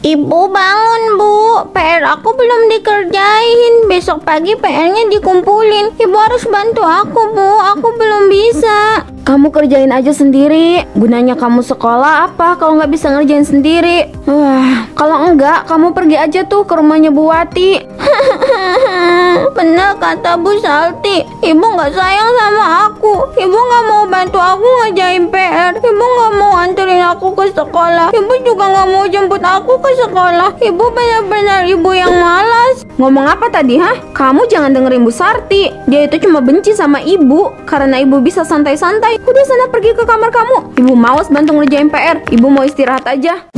Ibu bangun Bu, PR aku belum dikerjain. Besok pagi PR-nya dikumpulin. Ibu harus bantu aku Bu, aku belum bisa. Kamu kerjain aja sendiri. Gunanya kamu sekolah apa kalau nggak bisa ngerjain sendiri? Wah, kalau enggak kamu pergi aja tuh ke rumahnya Bu Wati. Benar kata Bu Salti, Ibu nggak sayang sama aku. Ibu nggak mau bantu aku ngerjain PR. Ibu nggak mau anterin aku ke sekolah. Ibu juga nggak mau jemput aku ke sekolah. Ibu benar-benar ibu yang malas. Ngomong apa tadi, hah? Kamu jangan dengerin Bu Sarti. Dia itu cuma benci sama ibu karena ibu bisa santai-santai. Udah sana pergi ke kamar kamu. Ibu malas bantu ngerjain PR. Ibu mau istirahat aja.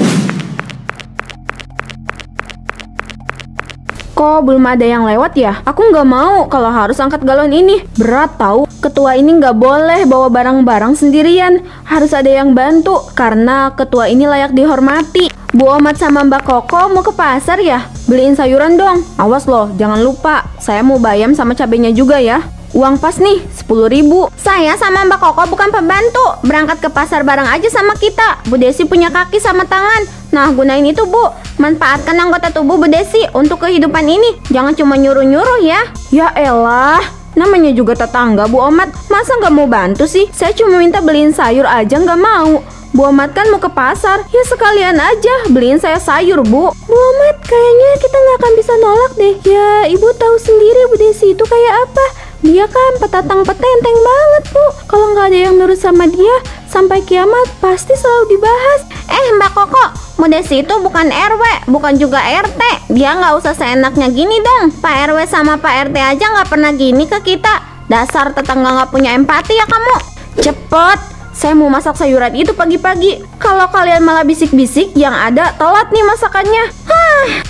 Kok belum ada yang lewat ya? Aku nggak mau kalau harus angkat galon ini. Berat tahu. Ketua ini nggak boleh bawa barang-barang sendirian. Harus ada yang bantu karena ketua ini layak dihormati. Bu Omat sama Mbak Koko mau ke pasar ya? Beliin sayuran dong. Awas loh, jangan lupa. Saya mau bayam sama cabenya juga ya. Uang pas nih, 10.000. Saya sama Mbak Koko bukan pembantu. Berangkat ke pasar bareng aja sama kita. Bu Desi punya kaki sama tangan. Nah, gunain itu Bu. Manfaatkan anggota tubuh Bu Desi untuk kehidupan ini. Jangan cuma nyuruh-nyuruh ya. Ya elah, namanya juga tetangga Bu Omat. Masa nggak mau bantu sih? Saya cuma minta beliin sayur aja nggak mau. Bu Omat kan mau ke pasar. Ya sekalian aja beliin saya sayur Bu. Bu Omat, kayaknya kita nggak akan bisa nolak deh. Ya, Ibu tahu sendiri Bu Desi itu kayak apa. Dia kan petatang petenteng banget Bu. Kalau nggak ada yang nurut sama dia, sampai kiamat pasti selalu dibahas. Mbak Koko, Bu Desi itu bukan RW, bukan juga RT. Dia nggak usah seenaknya gini dong. Pak RW sama Pak RT aja nggak pernah gini ke kita. Dasar tetangga nggak punya empati ya kamu. Cepet, saya mau masak sayuran itu pagi-pagi. Kalau kalian malah bisik-bisik, yang ada telat nih masakannya.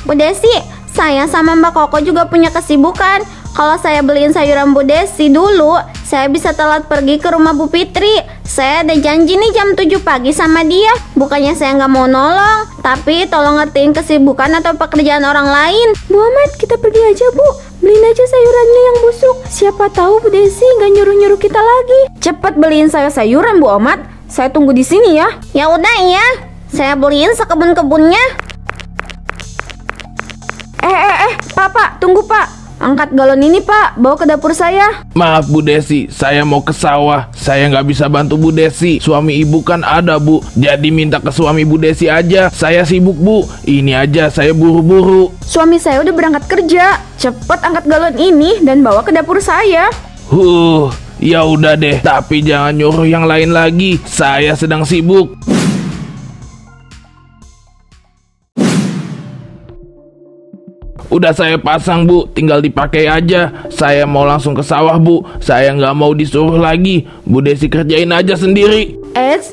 Bu Desi, saya sama Mbak Koko juga punya kesibukan. Kalau saya beliin sayuran Bu Desi dulu, saya bisa telat pergi ke rumah Bu Fitri. Saya ada janji nih jam 7 pagi sama dia. Bukannya saya nggak mau nolong, tapi tolong ngertiin kesibukan atau pekerjaan orang lain. Bu Omat, kita pergi aja Bu. Beliin aja sayurannya yang busuk. Siapa tahu Bu Desi nggak nyuruh-nyuruh kita lagi. Cepet beliin saya sayuran Bu Omat. Saya tunggu di sini ya. Ya udah ya, saya beliin sekebun-kebunnya. Pak, tunggu Pak. Angkat galon ini Pak, bawa ke dapur saya. Maaf Bu Desi, saya mau ke sawah. Saya nggak bisa bantu Bu Desi. Suami ibu kan ada Bu, jadi minta ke suami Bu Desi aja. Saya sibuk Bu, ini aja saya buru-buru. Suami saya udah berangkat kerja. Cepet angkat galon ini dan bawa ke dapur saya. Ya udah deh, tapi jangan nyuruh yang lain lagi. Saya sedang sibuk. Udah saya pasang Bu, tinggal dipakai aja. Saya mau langsung ke sawah Bu. Saya nggak mau disuruh lagi. Bu Desi kerjain aja sendiri.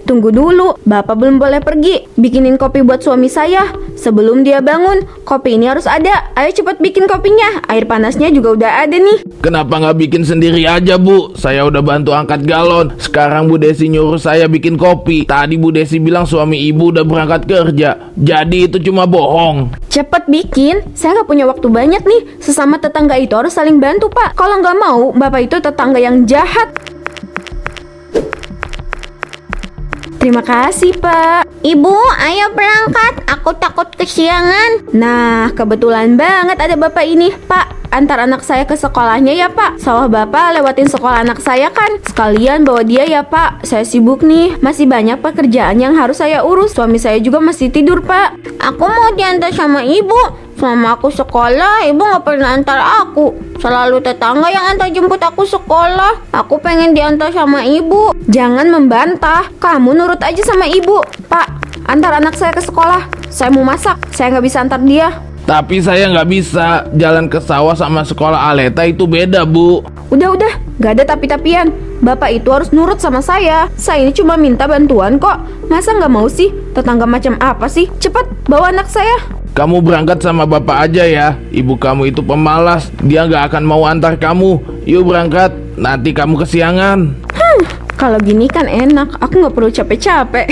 Tunggu dulu. Bapak belum boleh pergi. Bikinin kopi buat suami saya. Sebelum dia bangun, kopi ini harus ada. Ayo cepet bikin kopinya. Air panasnya juga udah ada nih. Kenapa nggak bikin sendiri aja Bu? Saya udah bantu angkat galon. Sekarang Bu Desi nyuruh saya bikin kopi. Tadi Bu Desi bilang suami ibu udah berangkat kerja. Jadi itu cuma bohong. Cepet bikin. Saya nggak punya waktu banyak nih. Sesama tetangga itu harus saling bantu Pak. Kalau nggak mau, Bapak itu tetangga yang jahat. Terima kasih Pak. Ibu, ayo berangkat. Aku takut kesiangan. Nah, kebetulan banget ada Bapak ini. Pak, antar anak saya ke sekolahnya ya Pak. Sawah Bapak lewatin sekolah anak saya kan. Sekalian bawa dia ya Pak. Saya sibuk nih. Masih banyak pekerjaan yang harus saya urus. Suami saya juga masih tidur Pak. Aku mau diantar sama ibu. Selama aku sekolah, ibu gak pernah antar aku. Selalu tetangga yang antar jemput aku sekolah. Aku pengen diantar sama ibu. Jangan membantah. Kamu nurut aja sama ibu. Pak, antar anak saya ke sekolah. Saya mau masak. Saya nggak bisa antar dia. Tapi saya nggak bisa. Jalan ke sawah sama sekolah Aleta itu beda Bu. Udah, gak ada tapi-tapian. Bapak itu harus nurut sama saya. Saya ini cuma minta bantuan kok. Masa nggak mau sih? Tetangga macam apa sih? Cepet, bawa anak saya. Kamu berangkat sama bapak aja ya. Ibu kamu itu pemalas. Dia nggak akan mau antar kamu. Yuk berangkat, nanti kamu kesiangan. Kalau gini kan enak. Aku nggak perlu capek-capek.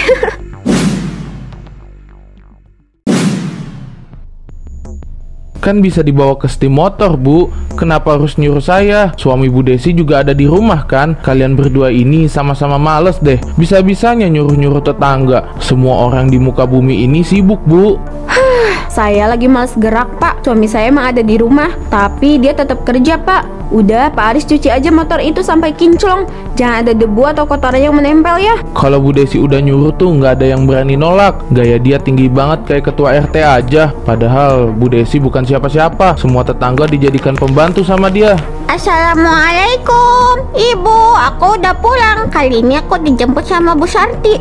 Kan bisa dibawa ke steam motor Bu. Kenapa harus nyuruh saya? Suami Bu Desi juga ada di rumah kan. Kalian berdua ini sama-sama males deh. Bisa-bisanya nyuruh-nyuruh tetangga. Semua orang di muka bumi ini sibuk Bu. Saya lagi males gerak, Pak. Suami saya emang ada di rumah, tapi dia tetap kerja, Pak. Udah, Pak Aris cuci aja motor itu sampai kinclong. Jangan ada debu atau kotoran yang menempel ya. Kalau Bu Desi udah nyuruh tuh nggak ada yang berani nolak. Gaya dia tinggi banget kayak ketua RT aja. Padahal Bu Desi bukan siapa-siapa. Semua tetangga dijadikan pembantu sama dia. Assalamualaikum, Ibu. Aku udah pulang. Kali ini aku dijemput sama Bu Sarti.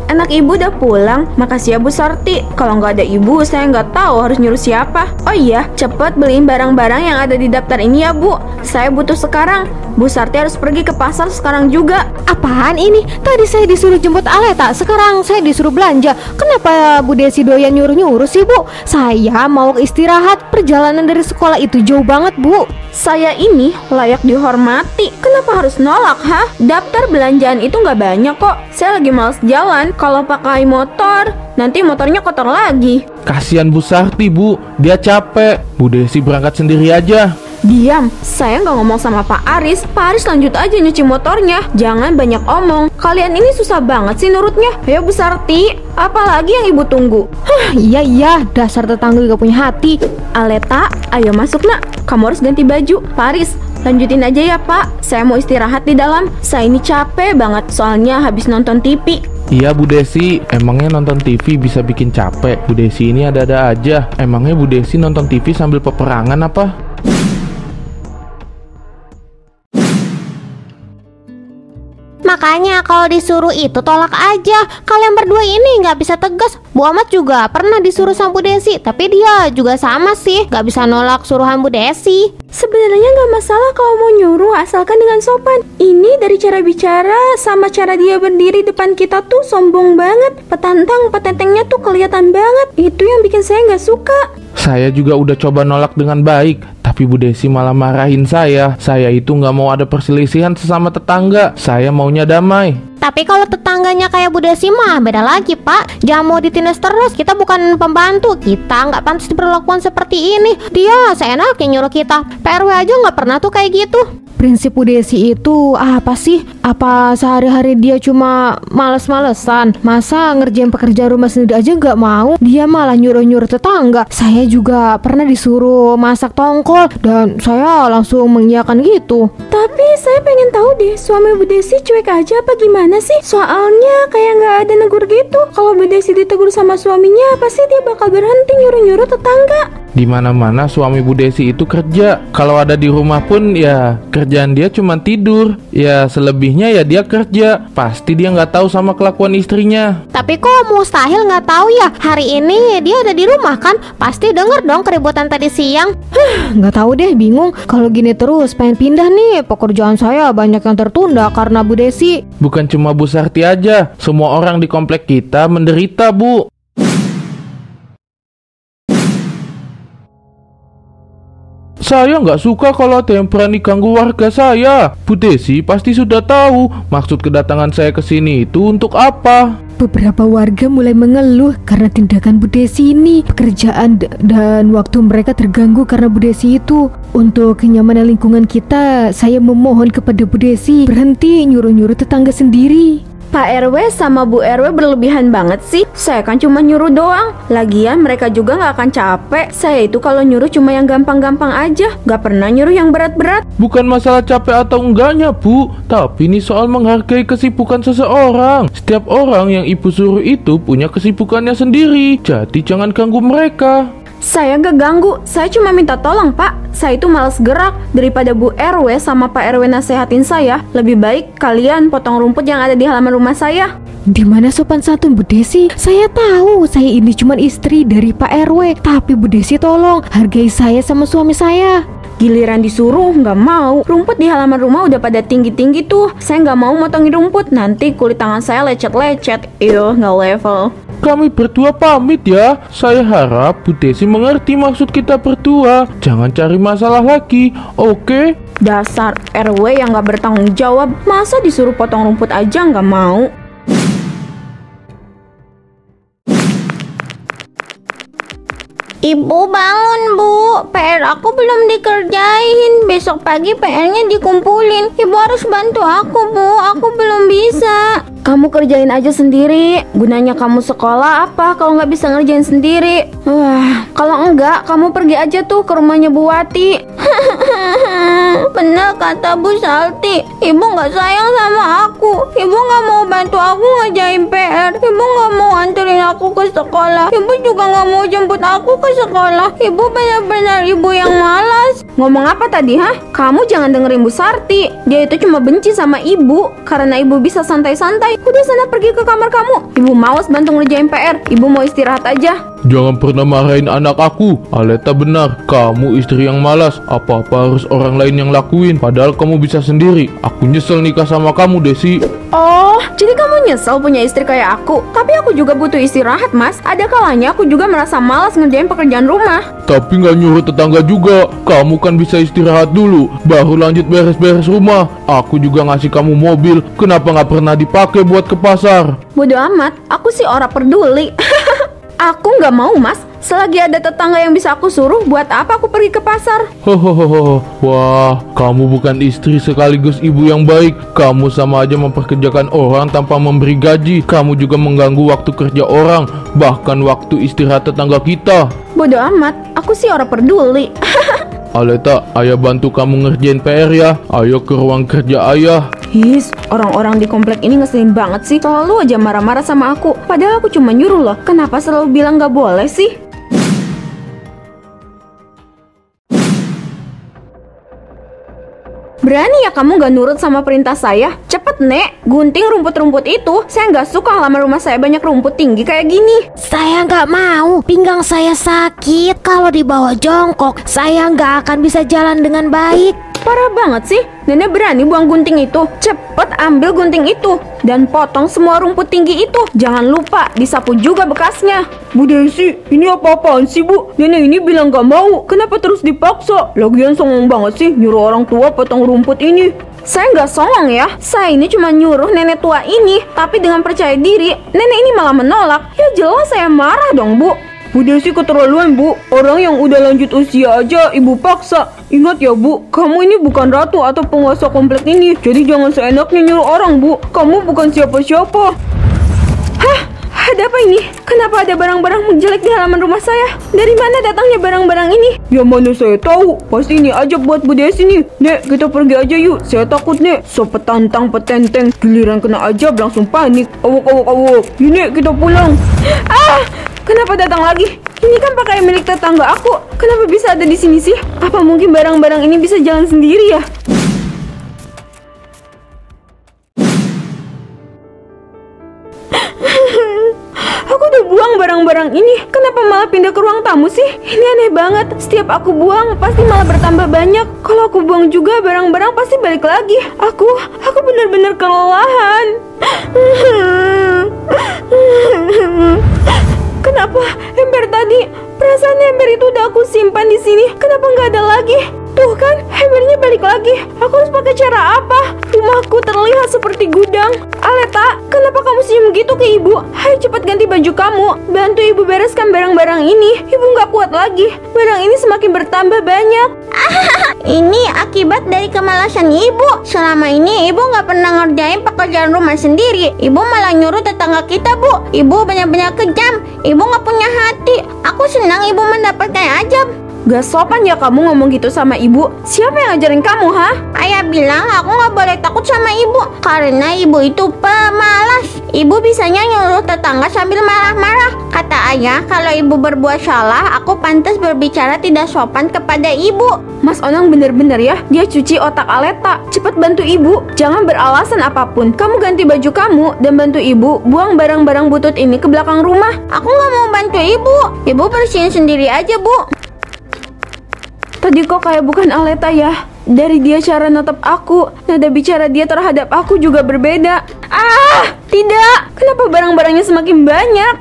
Anak ibu udah pulang. Makasih ya Bu Sarti. Kalau nggak ada ibu, saya nggak tahu harus nyuruh siapa. Oh iya, cepet beliin barang-barang yang ada di daftar ini ya Bu. Saya butuh sekarang. Bu Sarti harus pergi ke pasar sekarang juga. Apaan ini? Tadi saya disuruh jemput Aleta, sekarang saya disuruh belanja. Kenapa Bu Desi doyan nyuruh-nyuruh sih, Bu? Saya mau istirahat. Perjalanan dari sekolah itu jauh banget, Bu. Saya ini layak dihormati. Kenapa harus nolak, ha? Daftar belanjaan itu nggak banyak kok. Saya lagi males jalan. Kalau pakai motor, nanti motornya kotor lagi. Kasihan Bu Sarti, Bu. Dia capek. Bu Desi berangkat sendiri aja. Diam, saya nggak ngomong sama Pak Aris. Pak Aris lanjut aja nyuci motornya. Jangan banyak omong. Kalian ini susah banget sih nurutnya. Ayo Bu Sarti, apalagi yang ibu tunggu? Iya, dasar tetangga gak punya hati. Aleta, ayo masuk nak. Kamu harus ganti baju. Pak Aris, lanjutin aja ya Pak. Saya mau istirahat di dalam. Saya ini capek banget, soalnya habis nonton TV. Iya Bu Desi, emangnya nonton TV bisa bikin capek? Bu Desi ini ada-ada aja. Emangnya Bu Desi nonton TV sambil peperangan apa? Makanya kalau disuruh itu tolak aja. Kalian berdua ini nggak bisa tegas. Bu Ahmad juga pernah disuruh sama Bu Desi, tapi dia juga sama sih, nggak bisa nolak suruhan Bu Desi. Sebenarnya nggak masalah kalau mau nyuruh, asalkan dengan sopan. Ini dari cara bicara sama cara dia berdiri depan kita tuh sombong banget. Petantang, petentengnya tuh kelihatan banget. Itu yang bikin saya nggak suka. Saya juga udah coba nolak dengan baik, tapi Bu Desi malah marahin saya. Saya itu nggak mau ada perselisihan sesama tetangga. Saya maunya damai. Tapi kalau tetangganya kayak Bu Desi mah beda lagi, Pak. Jangan mau ditindas terus. Kita bukan pembantu. Kita nggak pantas diperlakukan seperti ini. Dia seenaknya nyuruh kita. PRW aja nggak pernah tuh kayak gitu. Prinsip Bu Desi itu apa sih? Apa sehari-hari dia cuma males-malesan? Masa ngerjain pekerjaan rumah sendiri aja nggak mau? Dia malah nyuruh-nyuruh tetangga. Saya juga pernah disuruh masak tongkol dan saya langsung mengiyakan gitu. Tapi saya pengen tahu deh, suami Bu Desi cuek aja apa gimana sih? Soalnya kayak nggak ada negur gitu. Kalau Bu Desi ditegur sama suaminya, pasti dia bakal berhenti nyuruh-nyuruh tetangga. Di mana-mana suami Bu Desi itu kerja. Kalau ada di rumah pun ya kerjaan dia cuma tidur. Ya selebihnya ya dia kerja. Pasti dia nggak tahu sama kelakuan istrinya. Tapi kok mustahil nggak tahu ya? Hari ini dia ada di rumah kan? Pasti denger dong keributan tadi siang. Nggak tahu deh, bingung. Kalau gini terus pengen pindah nih. Pekerjaan saya banyak yang tertunda karena Bu Desi. Bukan cuma Bu Sarti aja. Semua orang di komplek kita menderita, Bu. Saya nggak suka kalau ada yang berani ganggu warga saya. Bu Desi pasti sudah tahu maksud kedatangan saya ke sini itu untuk apa. Beberapa warga mulai mengeluh karena tindakan Bu Desi ini. Pekerjaan dan waktu mereka terganggu karena Bu Desi itu. Untuk kenyamanan lingkungan kita, saya memohon kepada Bu Desi berhenti nyuruh-nyuruh tetangga sendiri. Pak RW sama Bu RW berlebihan banget sih. Saya kan cuma nyuruh doang. Lagian mereka juga nggak akan capek. Saya itu kalau nyuruh cuma yang gampang-gampang aja, nggak pernah nyuruh yang berat-berat. Bukan masalah capek atau enggaknya, Bu, tapi ini soal menghargai kesibukan seseorang. Setiap orang yang ibu suruh itu punya kesibukannya sendiri. Jadi jangan ganggu mereka. Saya gak ganggu, saya cuma minta tolong Pak. Saya itu malas gerak. Daripada Bu RW sama Pak RW nasehatin saya, lebih baik kalian potong rumput yang ada di halaman rumah saya. Di mana sopan santun Bu Desi? Saya tahu saya ini cuma istri dari Pak RW, tapi Bu Desi tolong hargai saya sama suami saya. Giliran disuruh nggak mau. Rumput di halaman rumah udah pada tinggi-tinggi tuh. Saya nggak mau motongin rumput, nanti kulit tangan saya lecet-lecet. Nggak level. Kami berdua pamit ya. Saya harap Bu Desi mengerti maksud kita berdua. Jangan cari masalah lagi, oke? Dasar RW yang nggak bertanggung jawab. Masa disuruh potong rumput aja nggak mau? Ibu bangun, Bu. PR aku belum dikerjain. Besok pagi PR-nya dikumpulin. Ibu harus bantu aku, Bu. Aku belum bisa. kamu kerjain aja sendiri. Gunanya kamu sekolah apa kalau nggak bisa ngerjain sendiri? Wah, kalau enggak, kamu pergi aja tuh ke rumahnya Bu Wati. Benar kata Bu Salti, ibu nggak sayang sama aku. Ibu nggak mau bantu aku ngerjain PR. Ibu nggak mau anterin aku ke sekolah. Ibu juga nggak mau jemput aku ke sekolah. Ibu benar-benar ibu yang malas. Ngomong apa tadi, hah? Kamu jangan dengerin Bu Sarti. Dia itu cuma benci sama ibu karena ibu bisa santai-santai. Udah sana pergi ke kamar kamu. Ibu malas bantu ngerjain PR. Ibu mau istirahat aja. Jangan pernah marahin anak aku. Aleta benar, kamu istri yang malas. Apa-apa harus orang lain yang lakuin, padahal kamu bisa sendiri. Aku nyesel nikah sama kamu, Desi. Oh, jadi kamu nyesel punya istri kayak aku? Tapi aku juga butuh istirahat, Mas. Ada kalanya aku juga merasa malas ngerjain pekerjaan rumah. Tapi nggak nyuruh tetangga juga. Kamu kan bisa istirahat dulu, baru lanjut beres-beres rumah. Aku juga ngasih kamu mobil, kenapa nggak pernah dipakai buat ke pasar? Bodoh amat, aku sih ora peduli. Aku nggak mau, Mas. Selagi ada tetangga yang bisa aku suruh, buat apa aku pergi ke pasar? Hohoho, wah, kamu bukan istri sekaligus ibu yang baik. Kamu sama aja memperkerjakan orang tanpa memberi gaji. Kamu juga mengganggu waktu kerja orang, bahkan waktu istirahat tetangga kita. Bodoh amat, aku sih ora peduli. Aleta, ayah bantu kamu ngerjain PR ya. Ayo ke ruang kerja ayah. His, orang-orang di komplek ini ngeselin banget sih. Selalu aja marah-marah sama aku. Padahal aku cuma nyuruh loh. Kenapa selalu bilang gak boleh sih? Berani ya kamu gak nurut sama perintah saya? Cepet, Nek, gunting rumput-rumput itu. Saya gak suka halaman rumah saya banyak rumput tinggi kayak gini. Saya nggak mau, pinggang saya sakit. Kalau dibawa jongkok, saya nggak akan bisa jalan dengan baik. Parah banget sih, Nenek berani buang gunting itu. Cepet ambil gunting itu dan potong semua rumput tinggi itu. Jangan lupa disapu juga bekasnya. Bu Desi, ini apa-apaan sih Bu? Nenek ini bilang gak mau, kenapa terus dipaksa? Lagian songong banget sih nyuruh orang tua potong rumput ini. Saya nggak songong ya, saya ini cuma nyuruh nenek tua ini. Tapi dengan percaya diri, nenek ini malah menolak. Ya jelas saya marah dong, Bu. Bu Desi keterlaluan Bu, orang yang udah lanjut usia aja ibu paksa. Ingat ya Bu, kamu ini bukan ratu atau penguasa komplek ini. Jadi jangan seenaknya nyuruh orang Bu, kamu bukan siapa-siapa. Hah? Ada apa ini? Kenapa ada barang-barang menjelek di halaman rumah saya? Dari mana datangnya barang-barang ini? Ya mana saya tahu, pasti ini aja buat Bu Desi nih. Nek, kita pergi aja yuk, saya takut Nek. So petantang petenteng, giliran kena aja langsung panik. Awok. Ini kita pulang. Ah! Kenapa datang lagi? Ini kan pakaian milik tetangga aku. Kenapa bisa ada di sini sih? Apa mungkin barang-barang ini bisa jalan sendiri ya? Aku udah buang barang-barang ini. Kenapa malah pindah ke ruang tamu sih? Ini aneh banget. Setiap aku buang, pasti malah bertambah banyak. Kalau aku buang juga, barang-barang pasti balik lagi. Aku benar-benar kelelahan. Kenapa ember tadi? Perasaan ember itu udah aku simpan di sini. Kenapa nggak ada lagi? Tuh kan, embernya balik lagi. Aku harus pakai cara apa? Rumahku terlihat seperti gudang. Aleta, kenapa kamu senyum gitu ke ibu? Hai, cepat ganti baju kamu. Bantu ibu bereskan barang-barang ini. Ibu nggak kuat lagi. Barang ini semakin bertambah banyak. Ini akibat dari kemalasan ibu. Selama ini ibu nggak pernah ngerjain pekerjaan rumah sendiri. Ibu malah nyuruh tetangga kita, Bu. Ibu benar-benar kejam. Ibu nggak punya hati. Aku senang ibu mendapatkan ajab. Gak sopan ya kamu ngomong gitu sama ibu. Siapa yang ngajarin kamu, ha? Ayah bilang aku nggak boleh takut sama ibu karena ibu itu pemalas. Ibu bisanya nyuruh tetangga sambil marah-marah. Kata ayah, kalau ibu berbuat salah, aku pantas berbicara tidak sopan kepada ibu. Mas Onang bener-bener ya, dia cuci otak Aleta. Cepat bantu ibu, jangan beralasan apapun. Kamu ganti baju kamu dan bantu ibu buang barang-barang butut ini ke belakang rumah. Aku nggak mau bantu ibu. Ibu bersihin sendiri aja, Bu. Tadi kok kayak bukan Aleta ya? Dari dia cara natap aku, nada bicara dia terhadap aku juga berbeda. Ah, tidak. Kenapa barang-barangnya semakin banyak?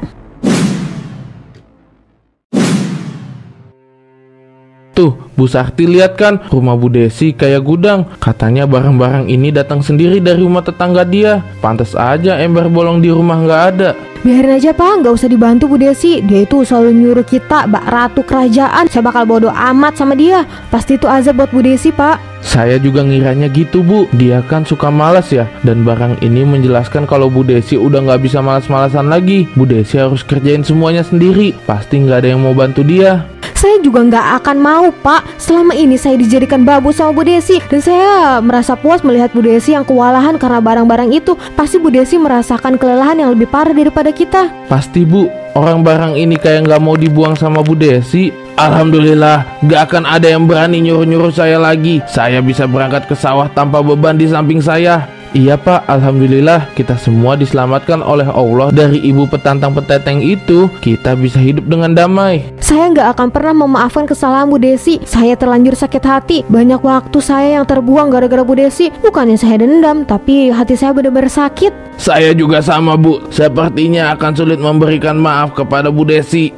Tuh, Bu Sarti lihat kan, rumah Bu Desi kayak gudang. Katanya barang-barang ini datang sendiri dari rumah tetangga dia. Pantas aja ember bolong di rumah nggak ada. Biarin aja Pak, nggak usah dibantu Bu Desi. Dia itu selalu nyuruh kita bak ratu kerajaan. Saya bakal bodo amat sama dia. Pasti itu azab buat Bu Desi Pak. Saya juga ngiranya gitu Bu, dia kan suka malas ya. Dan barang ini menjelaskan kalau Bu Desi udah nggak bisa malas-malasan lagi. Bu Desi harus kerjain semuanya sendiri. Pasti nggak ada yang mau bantu dia. Saya juga nggak akan mau Pak. Selama ini saya dijadikan babu sama Bu Desi. Dan saya merasa puas melihat Bu Desi yang kewalahan karena barang-barang itu. Pasti Bu Desi merasakan kelelahan yang lebih parah daripada kita. Pasti Bu, orang barang ini kayak nggak mau dibuang sama Bu Desi. Alhamdulillah, gak akan ada yang berani nyuruh-nyuruh saya lagi. Saya bisa berangkat ke sawah tanpa beban di samping saya. Iya Pak, Alhamdulillah kita semua diselamatkan oleh Allah dari ibu petantang peteteng itu. Kita bisa hidup dengan damai. Saya nggak akan pernah memaafkan kesalahan Bu Desi. Saya terlanjur sakit hati. Banyak waktu saya yang terbuang gara-gara Bu Desi. Bukannya saya dendam, tapi hati saya benar-benar sakit. Saya juga sama Bu. Sepertinya akan sulit memberikan maaf kepada Bu Desi.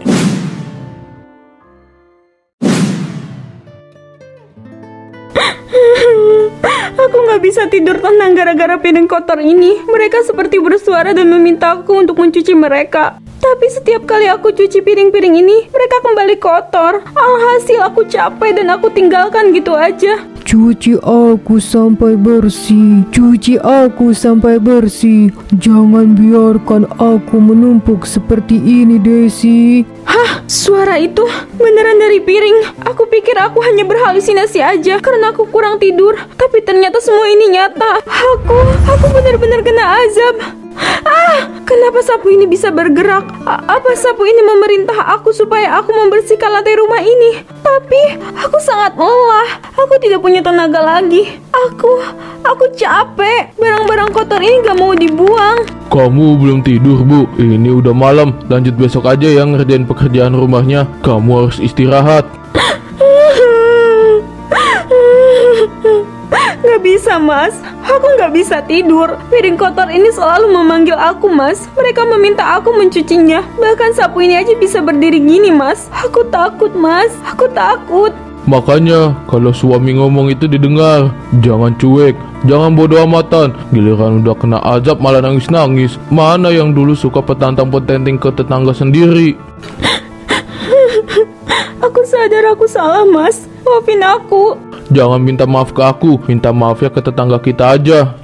Aku nggak bisa tidur tenang gara-gara piring kotor ini. Mereka seperti bersuara dan meminta aku untuk mencuci mereka. Tapi setiap kali aku cuci piring-piring ini, mereka kembali kotor. Alhasil aku capek dan aku tinggalkan gitu aja. Cuci aku sampai bersih, cuci aku sampai bersih. Jangan biarkan aku menumpuk seperti ini, Desi. Hah, suara itu beneran dari piring. Aku pikir aku hanya berhalusinasi aja karena aku kurang tidur. Tapi ternyata semua ini nyata. Aku benar-benar kena azab. Kenapa sapu ini bisa bergerak? Apa sapu ini memerintah aku supaya aku membersihkan lantai rumah ini? Tapi aku sangat lelah. Aku tidak punya tenaga lagi. Aku capek. Barang-barang kotor ini gak mau dibuang. Kamu belum tidur Bu, ini udah malam. Lanjut besok aja ya ngerjain pekerjaan rumahnya. Kamu harus istirahat. Gak bisa Mas, aku gak bisa tidur. Piring kotor ini selalu memanggil aku Mas. Mereka meminta aku mencucinya. Bahkan sapu ini aja bisa berdiri gini Mas. Aku takut Mas, aku takut. Makanya kalau suami ngomong itu didengar. Jangan cuek, jangan bodoh amatan. Giliran udah kena azab malah nangis-nangis. Mana yang dulu suka petantang petenteng ke tetangga sendiri. Aku sadar aku salah Mas. Maafin aku. Jangan minta maaf ke aku, minta maaf ya ke tetangga kita aja.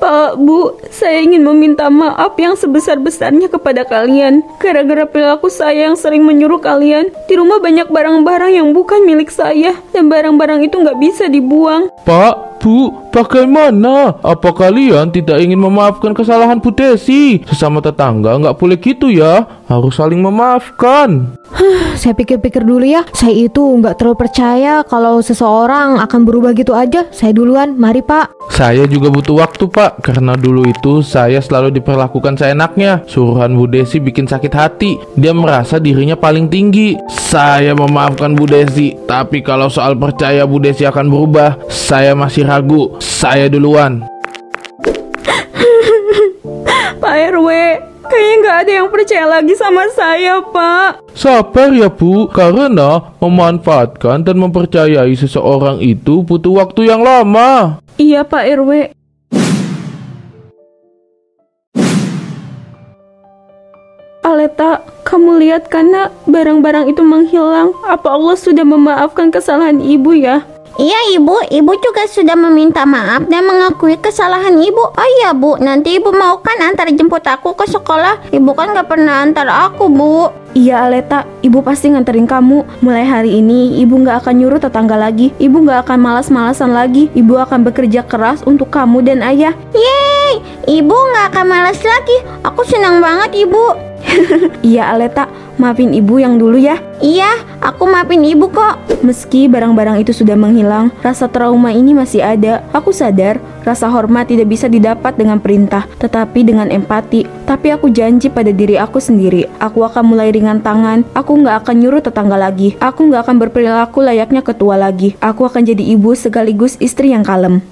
Pak, Bu, saya ingin meminta maaf yang sebesar-besarnya kepada kalian. Gara-gara perilaku saya yang sering menyuruh kalian. Di rumah banyak barang-barang yang bukan milik saya. Dan barang-barang itu nggak bisa dibuang. Pak, Bu, bagaimana? Apa kalian tidak ingin memaafkan kesalahan Bu Desi? Sesama tetangga nggak boleh gitu ya. Harus saling memaafkan. Saya pikir-pikir dulu ya. Saya itu nggak terlalu percaya kalau seseorang akan berubah gitu aja. Saya duluan, mari Pak. Saya juga butuh waktu Pak. Karena dulu itu saya selalu diperlakukan seenaknya. Suruhan Bu Desi bikin sakit hati. Dia merasa dirinya paling tinggi. Saya memaafkan Bu Desi. Tapi kalau soal percaya Bu Desi akan berubah, saya masih ragu. Saya duluan. Pak RW, kayaknya nggak ada yang percaya lagi sama saya, Pak. Sabar ya Bu, karena memanfaatkan dan mempercayai seseorang itu butuh waktu yang lama. Iya, Pak RW. Aleta, kamu lihat karena barang-barang itu menghilang. Apa Allah sudah memaafkan kesalahan ibu ya? Iya ibu juga sudah meminta maaf dan mengakui kesalahan ibu. Oh iya Bu, nanti ibu mau kan antar jemput aku ke sekolah? Ibu kan gak pernah antar aku Bu. Iya Aleta, ibu pasti nganterin kamu. Mulai hari ini ibu gak akan nyuruh tetangga lagi. Ibu gak akan malas-malasan lagi. Ibu akan bekerja keras untuk kamu dan ayah. Yeay, ibu gak akan malas lagi. Aku senang banget ibu. Iya Aleta, maafin ibu yang dulu ya. Iya, aku maafin ibu kok. Meski barang-barang itu sudah menghilang, rasa trauma ini masih ada. Aku sadar, rasa hormat tidak bisa didapat dengan perintah, tetapi dengan empati. Tapi aku janji pada diri aku sendiri, aku akan mulai ringan tangan. Aku gak akan nyuruh tetangga lagi. Aku gak akan berperilaku layaknya ketua lagi. Aku akan jadi ibu sekaligus istri yang kalem.